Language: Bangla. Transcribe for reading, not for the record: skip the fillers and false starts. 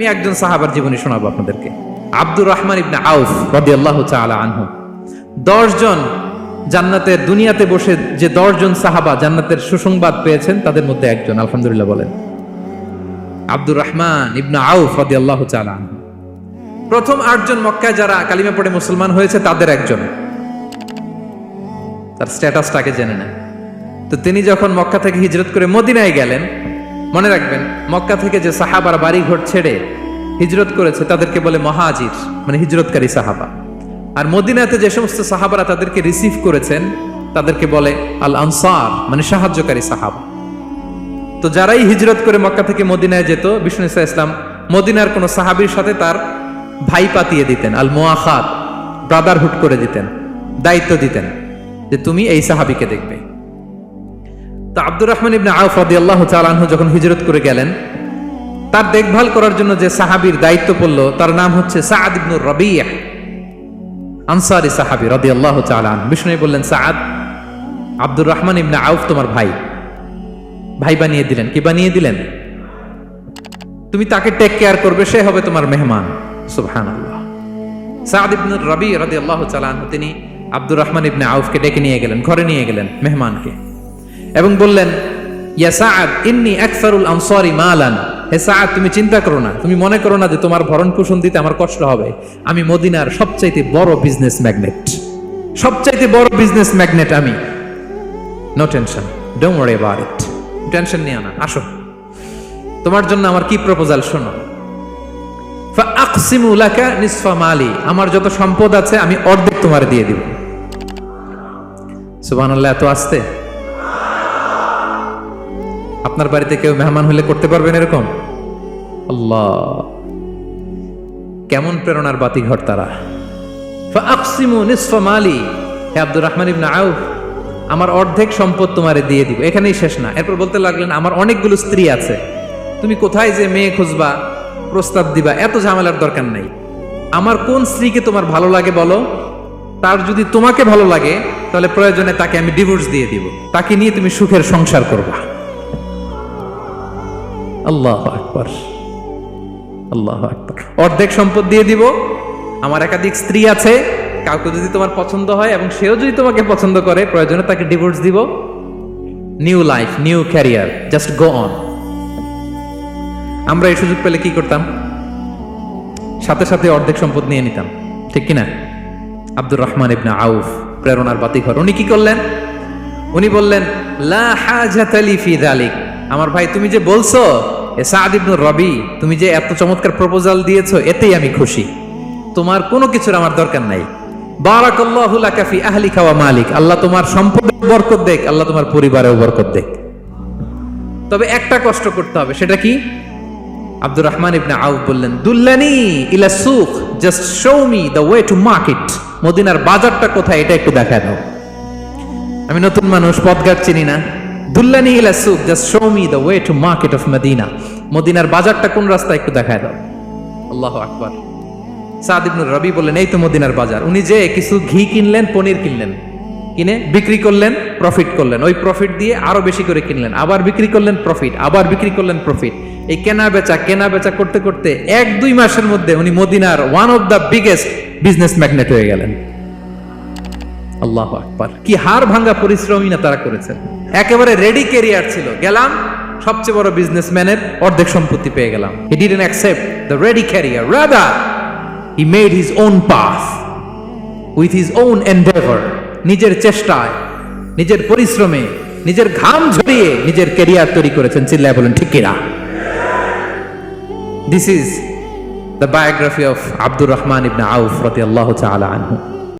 আমি একজন সাহাবার জীবনী শোনাবো আপনাদেরকে। আব্দুর রহমান ইবনে আউফ রাদিয়াল্লাহু তাআলা আনহু। 10 জন জান্নাতের দুনিয়াতে বসে যে 10 জন সাহাবা জান্নাতের সুসংবাদ পেয়েছেন তাদের মধ্যে একজন, আলহামদুলিল্লাহ বলেন। আব্দুর রহমান ইবনে আউফ রাদিয়াল্লাহু তাআলা আনহু প্রথম 8 জন মক্কায় যারা কালিমা পড়ে মুসলমান হয়েছে তাদের একজন। তার স্ট্যাটাসটাকে জেনে নেন। তো তিনি যখন মক্কা থেকে হিজরত করে মদিনায় গেলেন, মনে রাখবেন মক্কা থেকে যে সাহাবারা বাড়ি ঘর ছেড়ে হিজরত করেছে তাদেরকে বলে মহাজির, মানে হিজরতকারী সাহাবা। আর মদিনাতে যে সমস্ত সাহাবারা তাদেরকে রিসিভ করেছেন তাদেরকে বলে আল আনসার, মানে সাহায্যকারী সাহাবা। তো যারাই হিজরত করে মক্কা থেকে মদিনায় যেত, বিষ্ণু ইসলাম মদিনার কোন সাহাবীর সাথে তার ভাই পাতিয়ে দিতেন, আল মুআখাত, ব্রাদারহুড করে দিতেন, দায়িত্ব দিতেন যে তুমি এই সাহাবীকে দেখবে। তো আব্দুর রহমান ইবনে আউফ রাদিয়াল্লাহু তাআলা আনহু যখন হিজরত করে গেলেন, তার দেখভাল করার জন্য যে সাহাবীর দায়িত্ব পড়ল তার নাম হচ্ছে সাআদ ইবনে রাবিয়া, আনসারী সাহাবী রাদিয়াল্লাহু তাআলা আনহু। বিষ্ণু বললেন, সাআদ, আব্দুর রহমান ইবনে আউফ তোমার ভাই, ভাই বানিয়ে দিলেন। কি বানিয়ে দিলেন? তুমি তাকে টেক কেয়ার করবে, সে হবে তোমার মেহমান। সুবহানাল্লাহ। সাআদ ইবনে রাবি রাদিয়াল্লাহু তাআলা আনহু তিনি আব্দুর রহমান ইবনে আউফকে ডেকে নিয়ে গেলেন, ঘরে নিয়ে গেলেন মেহমানকে, এবং বললেন, ইয়া সাআদ ইন্নী আকসারুল আনসারি মালান। হে সাআদ, তুমি চিন্তা করো না, তুমি মনে করো না যে তোমার ভরণ পোষণ দিতে আমার কষ্ট হবে। আমি মদিনার সবচাইতে বড় বিজনেস ম্যাগনেট, সবচাইতে বড় বিজনেস ম্যাগনেট আমি। No tension, don't worry about it. Tension নিও না, আসো, তোমার জন্য আমার কি প্রপোজাল শোনো। ফাআকসিমু লাকা নিসফা মালি, আমার যত সম্পদ আছে আমি অর্ধেক তোমার দিয়ে দিব। সুবহানাল্লাহ। এত আসতে আপনার বাড়িতে কেউ মেহমান হলে করতে পারবেন এরকম? আল্লাহ, কেমন প্রেরণার বাতি ঘর তারা। ফাআকসিমু নিসফা মালি, হে আব্দুর রহমান ইবনে আউফ, আমার অর্ধেক সম্পদ তোমারে দিয়ে দিব। এখানেই শেষ না, এরপর বলতে লাগলেন, আমার অনেকগুলো স্ত্রী আছে, তুমি কোথায় যে মেয়ে খুঁজবা, প্রস্তাব দিবা, এত ঝামেলার দরকার নাই। আমার কোন স্ত্রীকে তোমার ভালো লাগে বলো, তার যদি তোমাকে ভালো লাগে তাহলে প্রয়োজনে তাকে আমি ডিভোর্স দিয়ে দিব, তাকে নিয়ে তুমি সুখের সংসার করবা। আল্লাহু আকবার, আল্লাহু আকবার। অর্ধেক সম্পদ দিয়ে দিব, আমার একাধিক স্ত্রী আছে, কাউকে যদি তোমার পছন্দ হয় এবং সেও যদি তোমাকে পছন্দ করে প্রয়োজনে তাকে ডিভোর্স দিব। New life, new career, just go on. আমরা এই সুযোগ পেলে কি করতাম? সাথে সাথে অর্ধেক সম্পদ নিয়ে নিতাম, ঠিক কিনা? আব্দুর রহমান ইবনে আউফ প্রেরণার বাতিঘর। উনি কি করলেন? উনি বললেন, লা হাজাতা লি ফি যালিক। আমার ভাই, তুমি যে বলছো এ সাআদ ইবনে রাবি, তুমি যে এত চমৎকার প্রপোজাল দিয়েছো, এতেই আমি খুশি, তোমার কোনো কিছুর আমার দরকার নাই। বারাকাল্লাহু লাকা ফি আহলিকা ওয়া মালিক, আল্লাহ তোমার সম্পদে বরকত দেখ, আল্লাহ তোমার পরিবারেও বরকত দেখ। তবে একটা কষ্ট করতে হবে, সেটা কি? আব্দুর রহমান ইবনে আউফ বললেন, দুল্লানি ইলা সুক, just show me the way to market. মদিনার বাজারটা কোথায় এটা একটু দেখায় দাও। আমি নতুন মানুষ, পথঘাট চিনি না। দুল্লানি ইলা সুক, just show me the way to market of Medina. মদিনার বাজারটা কোন রাস্তা একটু দেখায় দাও। আল্লাহু আকবার। সাআদ ইবনে রাবি বললেন, এই তো মদিনার বাজার। উনি যে কিছু ঘি কিনলেন, পনির কিনলেন, কিনে বিক্রি করলেন, প্রফিট করলেন। ওই প্রফিট দিয়ে আরো বেশি করে কিনলেন, আবার বিক্রি করলেন, প্রফিট, আবার বিক্রি করলেন, প্রফিট। এই কেনা বেচা করতে করতে 1-2 মাসের মধ্যে উনি মদিনার one of the biggest business magnate হয়ে গেলেন। আল্লাহু আকবার। কি হাড় ভাঙা পরিশ্রমই না তারা করেছেন। একেবারে রেডি ক্যারিয়ার ছিল, গেলাম সবচেয়ে বড় বিজনেসম্যানের অর্ধেক সম্পত্তি পেয়ে গেলাম। He didn't accept the ready career, rather he made his own path with his own Endeavour. নিজের চেষ্টায়, নিজের পরিশ্রমে, নিজের ঘাম ঝরিয়ে নিজের ক্যারিয়ার তৈরি করেছেন। চিল্লায় বলেন ঠিক কিনা? This is the biography of Abdul Rahman ibn Auf radiyallahu ta'ala anhu.